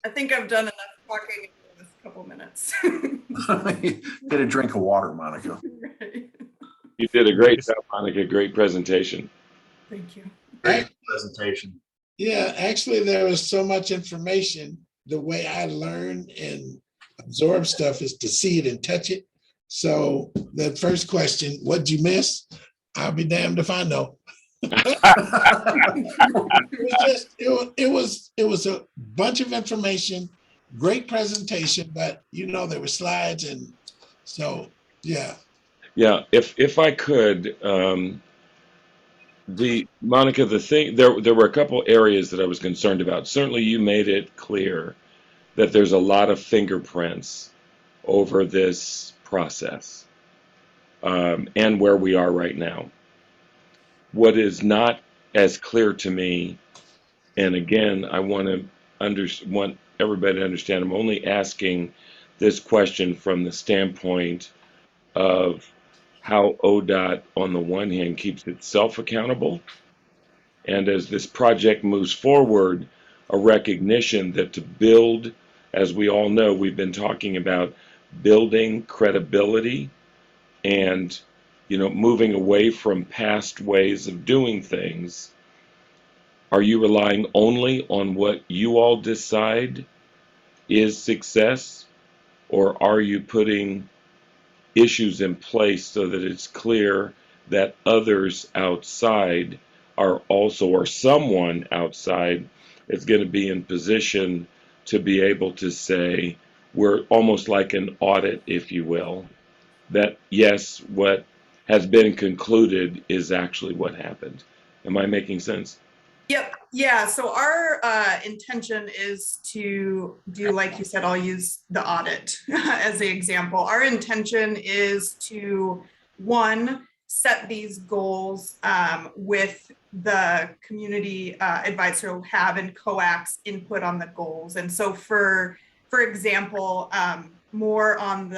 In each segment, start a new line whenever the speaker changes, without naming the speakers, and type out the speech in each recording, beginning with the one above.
I think I've done enough talking in this couple minutes.
Get a drink of water, Monica.
Right.
You did a great job, Monica. Great presentation.
Thank you.
Great presentation.
Yeah, actually, there was so much information. The way I learn and absorb stuff is to see it and touch it. So the first question, what'd you miss? I'll be damned if I know. It was a bunch of information, great presentation, but there were slides, and so yeah.
Yeah, if I could, Monica, there were a couple areas that I was concerned about. Certainly, you made it clear that there's a lot of fingerprints over this process, and where we are right now. What is not as clear to me, and again, I want everybody to understand, I'm only asking this question from the standpoint of how ODOT, on the one hand, keeps itself accountable, and as this project moves forward, a recognition that to build, as we all know, we've been talking about building credibility and moving away from past ways of doing things. Are you relying only on what you all decide is success, or are you putting issues in place so that it's clear that others outside are also, or someone outside is going to be in position to be able to say, we're almost like an audit, if you will, that yes, what has been concluded is actually what happened. Am I making sense?
Yep. Yeah. So our intention is to do, like you said, I'll use the audit as the example. Our intention is to, one, set these goals with the community advisor who have and COAC's input on the goals. And so for example, more on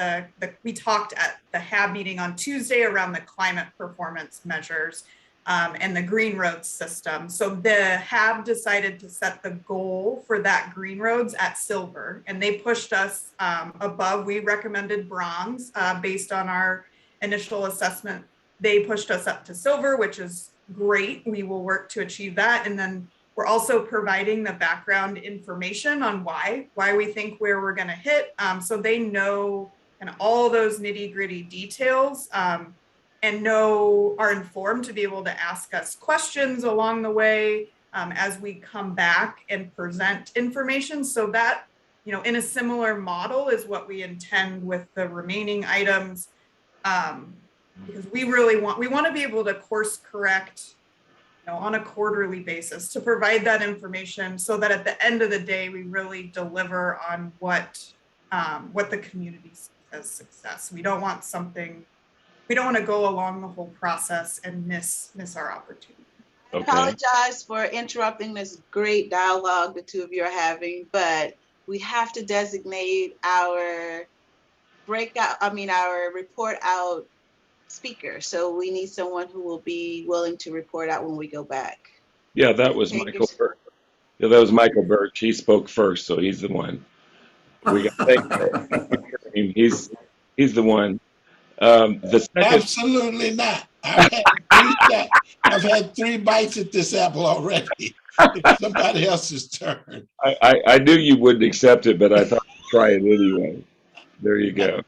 we talked at the HAB meeting on Tuesday around the climate performance measures and the green roads system. So the HAB decided to set the goal for that green roads at silver, and they pushed us above. We recommended bronze based on our initial assessment. They pushed us up to silver, which is great. We will work to achieve that. And then we're also providing the background information on why we think where we're going to hit. So they know kind of all those nitty gritty details and are informed to be able to ask us questions along the way as we come back and present information. So that, in a similar model is what we intend with the remaining items. Because we want to be able to course correct on a quarterly basis to provide that information so that at the end of the day, we really deliver on what the community sees as success. We don't want to go along the whole process and miss our opportunity.
Okay.
I apologize for interrupting this great dialogue the two of you are having, but we have to designate our report out speaker. So we need someone who will be willing to report out when we go back.
Yeah, that was Michael Birch. Yeah, that was Michael Birch. He spoke first, so he's the one. We got he's the one. The second,
Absolutely not. I've had 3 bites at this apple already. It's somebody else's turn.
I knew you wouldn't accept it, but I thought I'd try it anyway. There you go.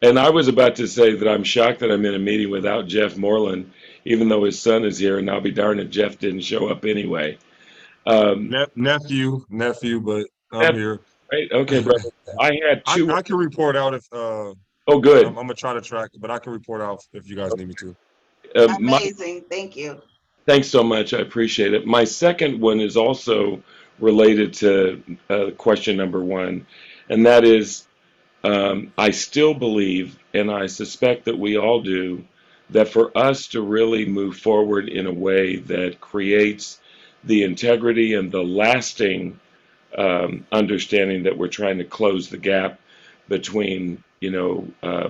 And I was about to say that I'm shocked that I'm in a meeting without Jeff Moreland, even though his son is here, and I'll be darned if Jeff didn't show up anyway.
Nephew, but I'm here.
Right? Okay, brother. I had 2.
I can report out if.
Oh, good.
I'm gonna try to track, but I can report out if you guys need me to.
Amazing. Thank you.
Thanks so much. I appreciate it. My second one is also related to question number 1, and that is, I still believe, and I suspect that we all do, that for us to really move forward in a way that creates the integrity and the lasting understanding that we're trying to close the gap between,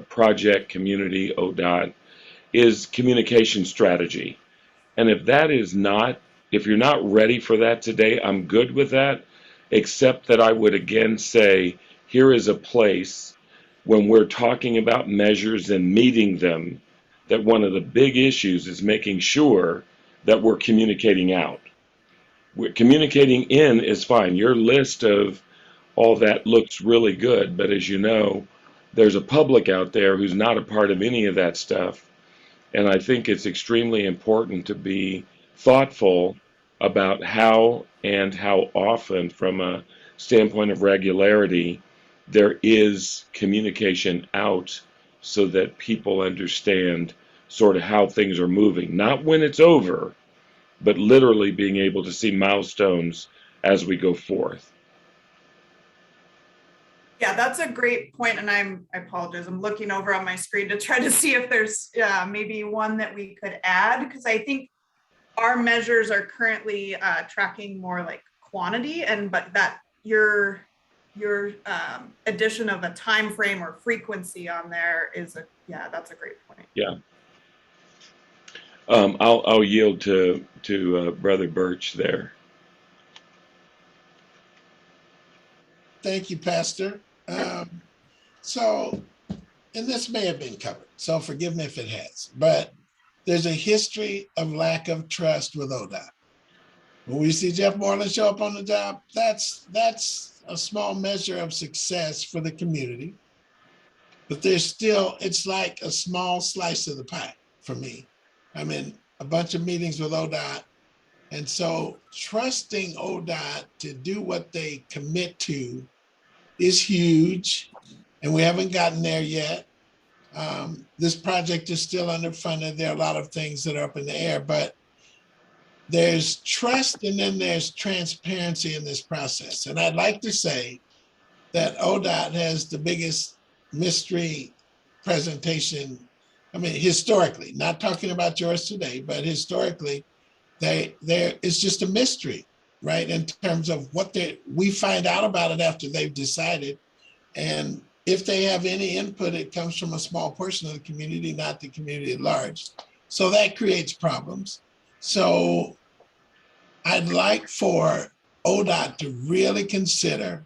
project, community, ODOT, is communication strategy. And if you're not ready for that today, I'm good with that. except that I would again say, here is a place when we're talking about measures and meeting them, that one of the big issues is making sure that we're communicating out. We're communicating in is fine. Your list of all that looks really good, but as you know, there's a public out there who's not a part of any of that stuff. And I think it's extremely important to be thoughtful about how and how often, from a standpoint of regularity, there is communication out so that people understand sort of how things are moving. Not when it's over, but literally being able to see milestones as we go forth.
Yeah, that's a great point, and I apologize. I'm looking over on my screen to try to see if there's maybe one that we could add, because I think our measures are currently tracking more like quantity, but that your addition of a time frame or frequency on there is that's a great point.
Yeah. I'll yield to Brother Birch there.
Thank you, Pastor. So, and this may have been covered, so forgive me if it has, but there's a history of lack of trust with ODOT. When we see Jeff Moreland show up on the job, that's a small measure of success for the community. But there's still, it's like a small slice of the pie for me. I'm in a bunch of meetings with ODOT. And so trusting ODOT to do what they commit to is huge. And we haven't gotten there yet. This project is still underfunded. There are a lot of things that are up in the air, but there's trust and then there's transparency in this process. And I'd like to say that ODOT has the biggest mystery presentation. I mean, historically, not talking about yours today, but historically, it's just a mystery, right? In terms of what we find out about it after they've decided. And if they have any input, it comes from a small portion of the community, not the community at large. So that creates problems. So I'd like for ODOT to really consider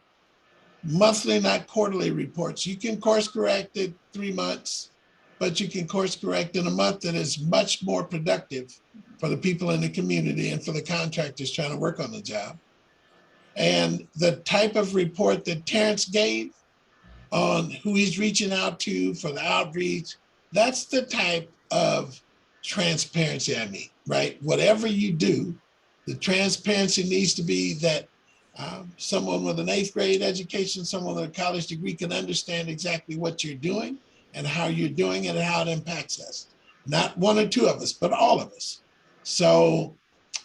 monthly, not quarterly reports. You can course correct it 3 months, but you can course correct in a month that is much more productive for the people in the community and for the contractors trying to work on the job. And the type of report that Terrence gave on who he's reaching out to for the outreach, that's the type of transparency I mean, right? Whatever you do, the transparency needs to be that someone with an 8th grade education, someone with a college degree can understand exactly what you're doing and how you're doing it and how it impacts us. Not one or two of us, but all of us. So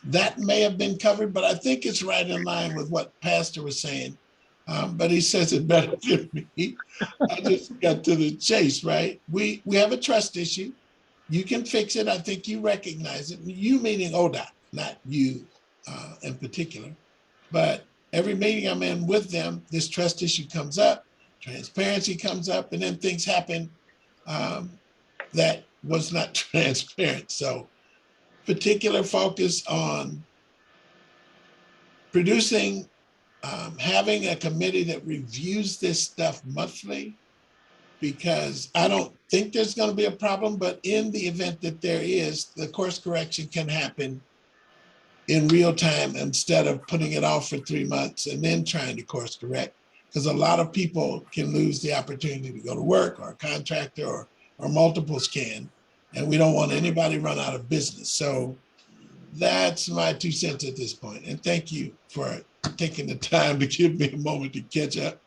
that may have been covered, but I think it's right in line with what Pastor was saying. But he says it better than me. I just got to the chase, right? We have a trust issue. You can fix it. I think you recognize it. You meaning ODOT, not you in particular. But every meeting I'm in with them, this trust issue comes up, transparency comes up, and then things happen that was not transparent. So particular focus on producing, having a committee that reviews this stuff monthly, because I don't think there's going to be a problem, but in the event that there is, the course correction can happen in real time instead of putting it off for 3 months and then trying to course correct, because a lot of people can lose the opportunity to go to work, or a contractor or multiples can, and we don't want anybody run out of business. So that's my 2 cents at this point. And thank you for taking the time to give me a moment to catch up.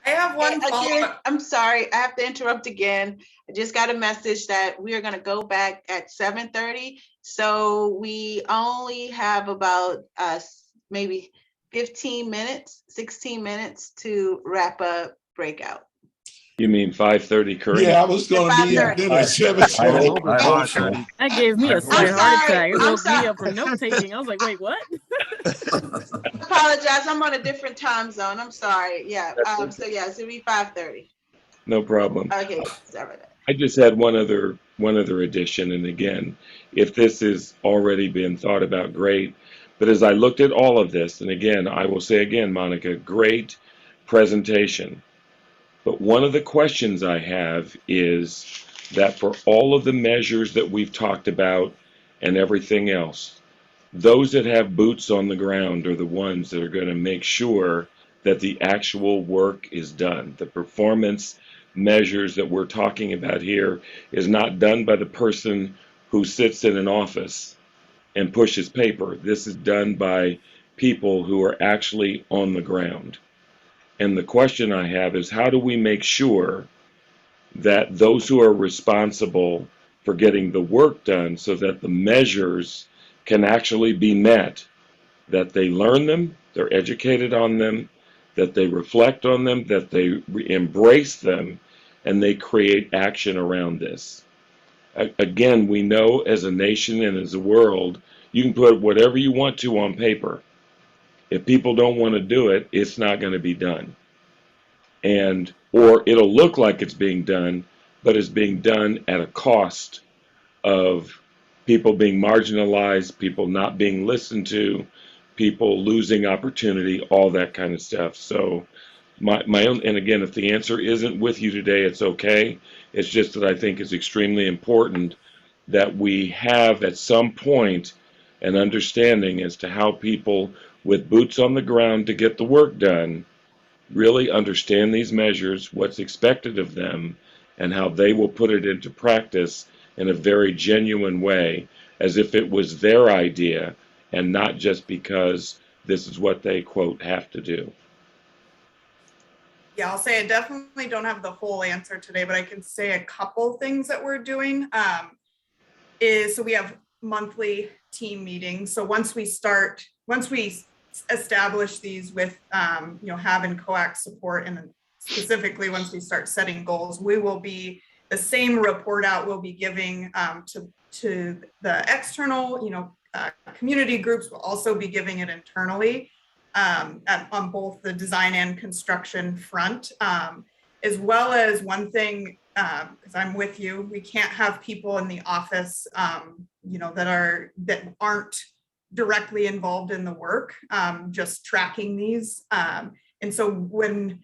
I have one follow-up.
I'm sorry, I have to interrupt again. I just got a message that we are going to go back at 7:30. So we only have about maybe 15 minutes, 16 minutes to wrap up Breakout.
You mean 5:30 current?
Yeah, I was going to be at dinner at 7:30.
I hope so.
That gave me a slight
I'm
heart
sorry,
attack. It
I'm
woke me
sorry.
up for note taking. I was like, wait, what?
Apologize, I'm on a different time zone. I'm sorry. Yeah.
That's
So yeah, it'll be 5:30.
No problem.
Okay, sorry about that.
I just had one other addition, and again, if this has already been thought about, great. But as I looked at all of this, and again, I will say again, Monica, great presentation. But one of the questions I have is that for all of the measures that we've talked about and everything else, those that have boots on the ground are the ones that are going to make sure that the actual work is done. The performance measures that we're talking about here is not done by the person who sits in an office and pushes paper. This is done by people who are actually on the ground. And the question I have is, how do we make sure that those who are responsible for getting the work done so that the measures can actually be met, that they learn them, they're educated on them, that they reflect on them, that they embrace them, and they create action around this? Again, we know as a nation and as a world, you can put whatever you want to on paper. If people don't want to do it, it's not going to be done. And or it'll look like it's being done, but it's being done at a cost of people being marginalized, people not being listened to, people losing opportunity, all that kind of stuff. So my own, and again, if the answer isn't with you today, it's okay. It's just that I think it's extremely important that we have at some point an understanding as to how people with boots on the ground to get the work done really understand these measures, what's expected of them, and how they will put it into practice in a very genuine way, as if it was their idea and not just because this is what they, quote, have to do.
Yeah, I'll say I definitely don't have the whole answer today, but I can say a couple things that we're doing. So we have monthly team meetings. So once we establish these with, having COAC support, and specifically once we start setting goals, we will be the same report out we'll be giving to the external, community groups. Will also be giving it internally on both the design and construction front, as well as one thing, because I'm with you, we can't have people in the office, that aren't directly involved in the work, just tracking these. And so when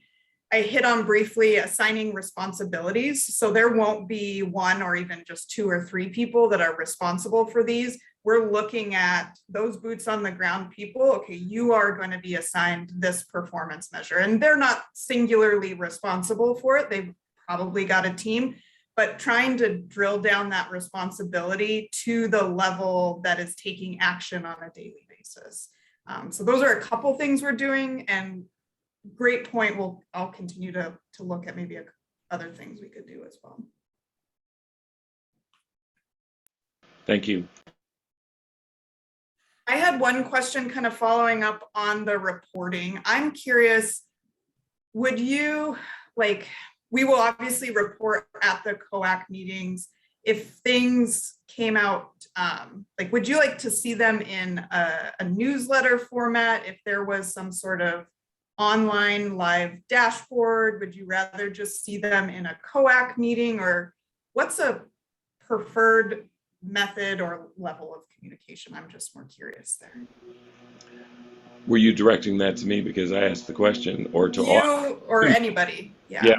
I hit on briefly assigning responsibilities, so there won't be one or even just 2 or 3 people that are responsible for these. We're looking at those boots on the ground people. Okay, you are going to be assigned this performance measure, and they're not singularly responsible for it. They've probably got a team, but trying to drill down that responsibility to the level that is taking action on a daily basis. So those are a couple things we're doing, and great point. I'll continue to look at maybe other things we could do as well.
Thank you.
I had one question kind of following up on the reporting. I'm curious, would you we will obviously report at the COAC meetings. If things came out, would you like to see them in a newsletter format? If there was some sort of online live dashboard, would you rather just see them in a COAC meeting, or what's a preferred method or level of communication? I'm just more curious there.
Were you directing that to me because I asked the question, or to
you or anybody?
Yeah.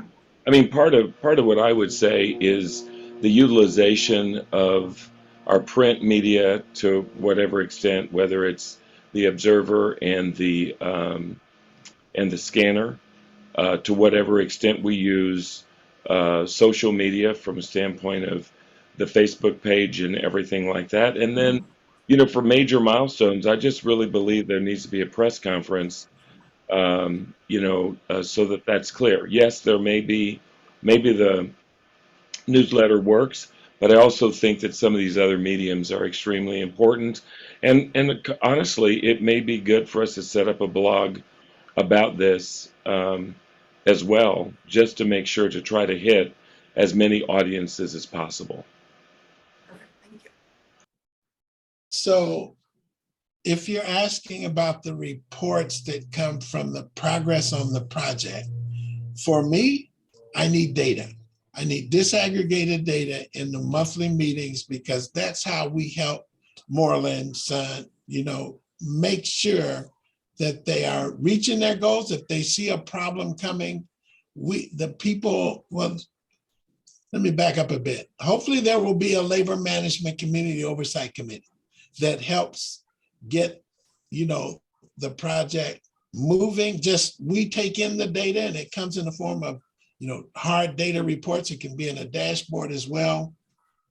I mean, part of what I would say is the utilization of our print media to whatever extent, whether it's the Observer and the scanner, to whatever extent we use social media from a standpoint of the Facebook page and everything like that. And then, for major milestones, I just really believe there needs to be a press conference, so that that's clear. Yes, there maybe the newsletter works, but I also think that some of these other mediums are extremely important. And honestly, it may be good for us to set up a blog about this as well, just to make sure to try to hit as many audiences as possible.
Perfect. Thank you.
So if you're asking about the reports that come from the progress on the project, for me, I need data. I need disaggregated data in the monthly meetings, because that's how we help Moreland, Sun, make sure that they are reaching their goals. If they see a problem coming, well, let me back up a bit. Hopefully there will be a labor management community oversight committee that helps get, the project moving. Just we take in the data and it comes in the form of, hard data reports. It can be in a dashboard as well.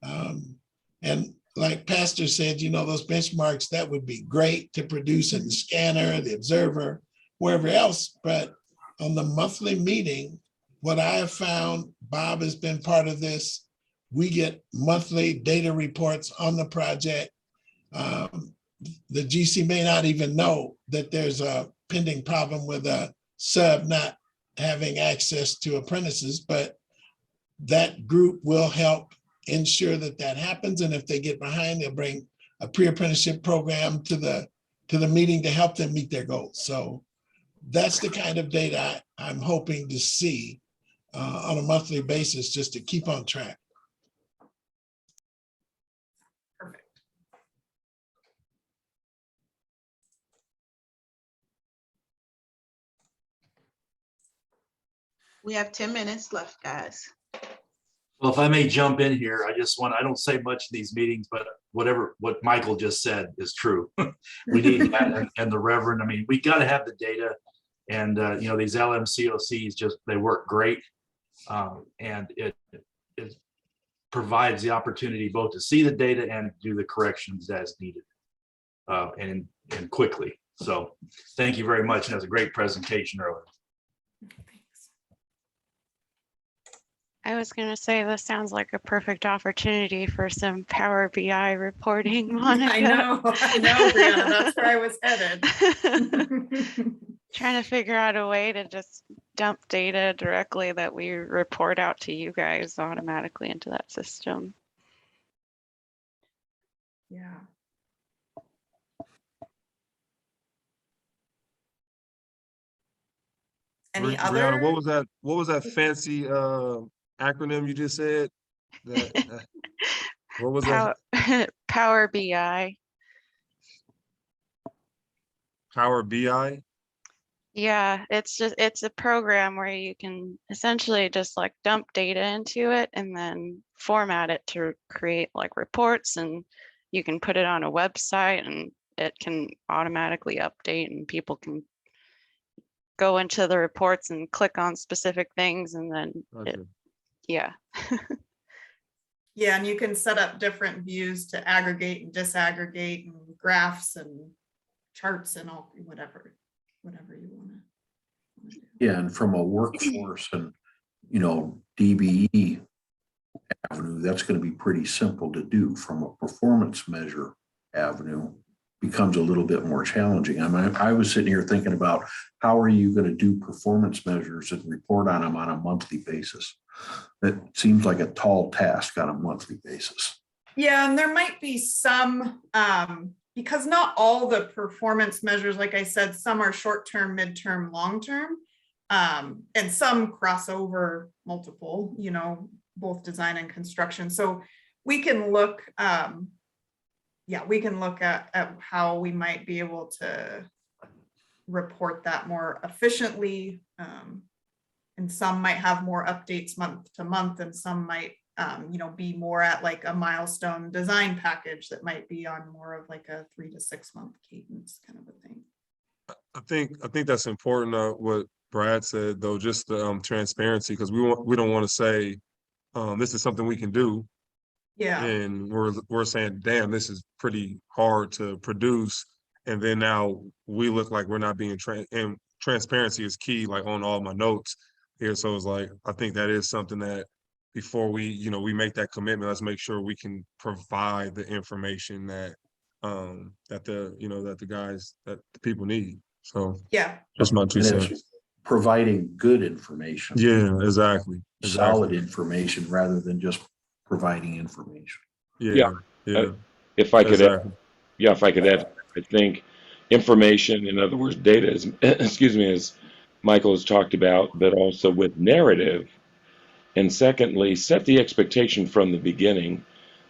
And like Pastor said, those benchmarks, that would be great to produce in the scanner, the observer, wherever else. But on the monthly meeting, what I have found, Bob has been part of this, we get monthly data reports on the project. The GC may not even know that there's a pending problem with a sub not having access to apprentices, but that group will help ensure that that happens. And if they get behind, they'll bring a pre-apprenticeship program to the meeting to help them meet their goals. So that's the kind of data I'm hoping to see on a monthly basis, just to keep on track.
Perfect.
We have 10 minutes left, guys.
Well, if I may jump in here, I don't say much in these meetings, but what Michael just said is true. We need that and the Reverend, we got to have the data, and these LMCOCs they work great. And it provides the opportunity both to see the data and do the corrections as needed and quickly. So thank you very much. And it was a great presentation earlier.
I was going to say, this sounds like a perfect opportunity for some Power BI reporting, Monica.
I know, Brianna, that's where I was headed.
Trying to figure out a way to just dump data directly that we report out to you guys automatically into that system.
Yeah. Any other?
Brianna, what was that fancy acronym you just said? What was that?
Power BI.
Power BI?
Yeah, it's a program where you can essentially just like dump data into it and then format it to create like reports, and you can put it on a website and it can automatically update, and people can go into the reports and click on specific things, and then yeah.
Yeah, and you can set up different views to aggregate and disaggregate and graphs and charts and all whatever you want to do.
Yeah, and from a workforce and, DBE avenue, that's going to be pretty simple to do. From a performance measure avenue, becomes a little bit more challenging. I was sitting here thinking about how are you going to do performance measures and report on them on a monthly basis? That seems like a tall task on a monthly basis.
Yeah, and there might be some, because not all the performance measures, like I said, some are short-term, mid-term, long-term, and some cross over multiple, both design and construction. So we can look, we can look at how we might be able to report that more efficiently. And some might have more updates month to month, and some might, be more at like a milestone design package that might be on more of like a 3 to 6 month cadence kind of a thing.
I think that's important. What Brad said, though, just the transparency, because we don't want to say this is something we can do.
Yeah.
And we're saying, damn, this is pretty hard to produce, and then now we look like we're not being and transparency is key, like on all my notes here. So it's like, I think that is something that before we make that commitment, let's make sure we can provide the information that that the people need. So
Yeah,
that's my 2 cents.
It's providing good information.
Yeah, exactly.
Solid information rather than just providing information.
Yeah.
If I could
Exactly.
add, I think information, in other words, data is, excuse me, as Michael has talked about, but also with narrative. And secondly, set the expectation from the beginning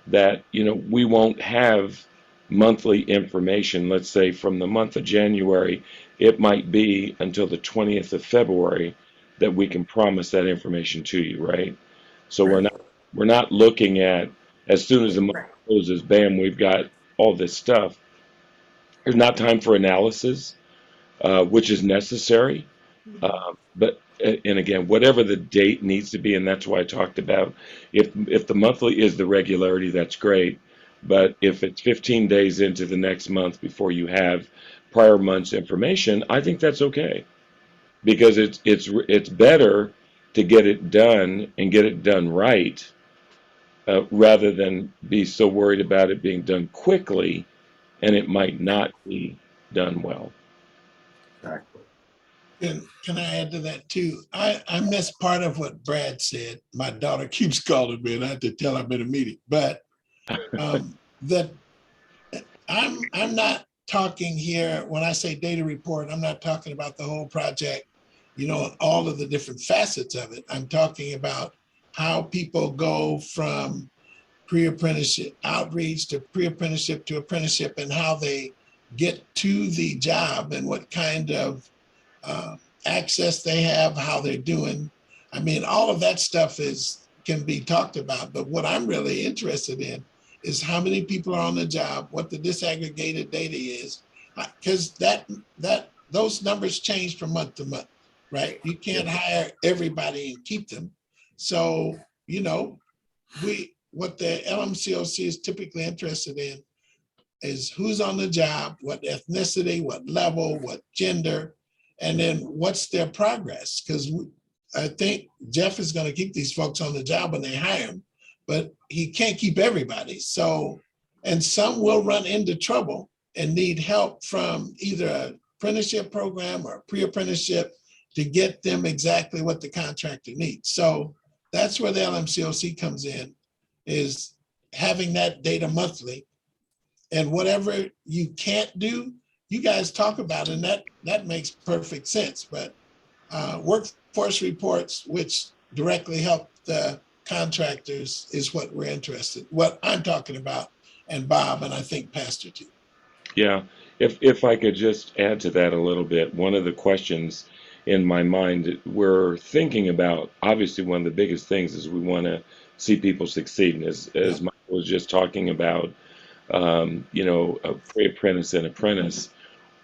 that, we won't have monthly information, let's say from the month of January, it might be until the 20th of February that we can promise that information to you, right? So we're not looking at as soon as the month
Right.
closes, bam, we've got all this stuff. There's not time for analysis, which is necessary. But and again, whatever the date needs to be, and that's why I talked about if the monthly is the regularity, that's great. But if it's 15 days into the next month before you have prior month's information, I think that's okay because it's better to get it done and get it done right rather than be so worried about it being done quickly and it might not be done well.
Exactly.
Can I add to that too? I missed part of what Brad said. My daughter keeps calling me and I have to tell her I'm in a meeting, but that I'm not talking here, when I say data report, I'm not talking about the whole project, you know, all of the different facets of it. I'm talking about how people go from pre-apprenticeship outreach to pre-apprenticeship to apprenticeship and how they get to the job and what kind of access they have, how they're doing. I mean, all of that stuff can be talked about, but what I'm really interested in is how many people are on the job, what the disaggregated data is, because those numbers change from month to month, right? You can't hire everybody and keep them. So, you know, what the LMCOC is typically interested in is who's on the job, what ethnicity, what level, what gender, and then what's their progress. Because I think Jeff is going to keep these folks on the job when they hire them, but he can't keep everybody. So, and some will run into trouble and need help from either an apprenticeship program or a pre-apprenticeship to get them exactly what the contractor needs. So that's where the LMCOC comes in, is having that data monthly. And whatever you can't do, you guys talk about it, and that makes perfect sense. But workforce reports, which directly help the contractors, is what we're interested, what I'm talking about, and Bob, and I think Pastor too.
Yeah, if I could just add to that a little bit, one of the questions in my mind we're thinking about, obviously one of the biggest things is we want to see people succeed. And as Michael was just talking about, you know, a pre-apprentice and apprentice,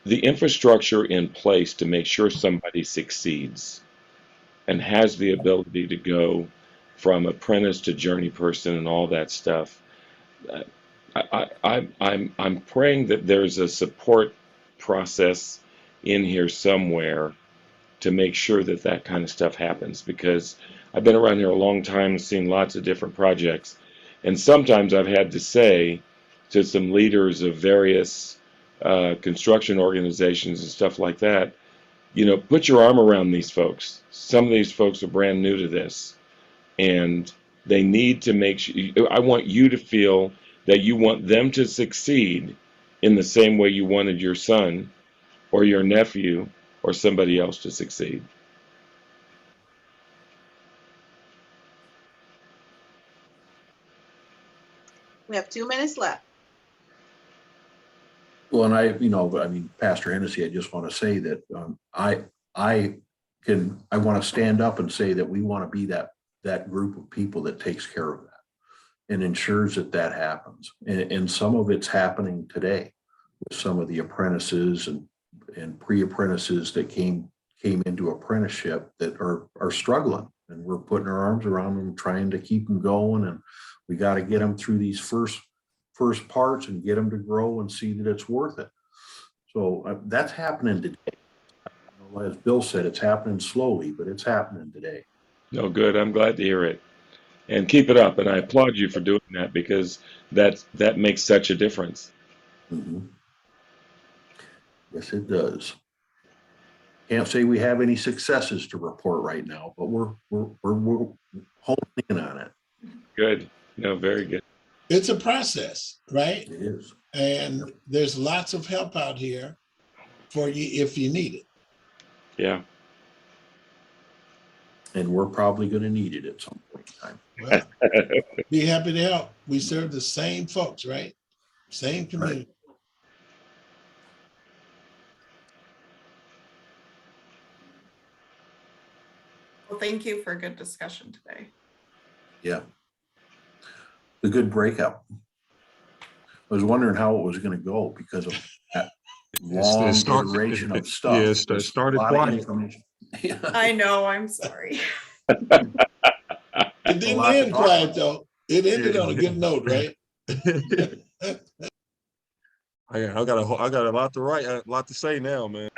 the infrastructure in place to make sure somebody succeeds and has the ability to go from apprentice to journey person and all that stuff. I'm praying that there's a support process in here somewhere to make sure that that kind of stuff happens, because I've been around here a long time, seen lots of different projects, and sometimes I've had to say to some leaders of various construction organizations and stuff like that, you know, put your arm around these folks. Some of these folks are brand new to this, and they need to make sure. I want you to feel that you want them to succeed in the same way you wanted your son or your nephew or somebody else to succeed.
We have 2 minutes left.
Well, and I mean, Pastor Hennessy, I just want to say that I want to stand up and say that we want to be that group of people that takes care of that and ensures that happens. And some of it's happening today with some of the apprentices and pre-apprentices that came into apprenticeship that are struggling, and we're putting our arms around them, trying to keep them going. And we got to get them through these first parts and get them to grow and see that it's worth it. So that's happening today. As Bill said, it's happening slowly, but it's happening today.
No, good. I'm glad to hear it. And keep it up. And I applaud you for doing that, because that makes such a difference.
Mm-hmm. Yes, it does. Can't say we have any successes to report right now, but we're holding in on it.
Good. No, very good.
It's a process, right?
It is.
And there's lots of help out here for you if you need it.
Yeah.
And we're probably going to need it at some point in time.
Well, be happy to help. We serve the same folks, right? Same community.
Well, thank you for a good discussion today.
Yeah. The good breakout. I was wondering how it was going to go because of that long iteration of stuff.
Yeah,
There's a
started
lot of
quiet.
information. Yeah.
I know, I'm sorry.
It didn't
lot to
end
talk
quiet
about.
though. It ended on a good note, right?
I got a lot to write, a lot to say now, man.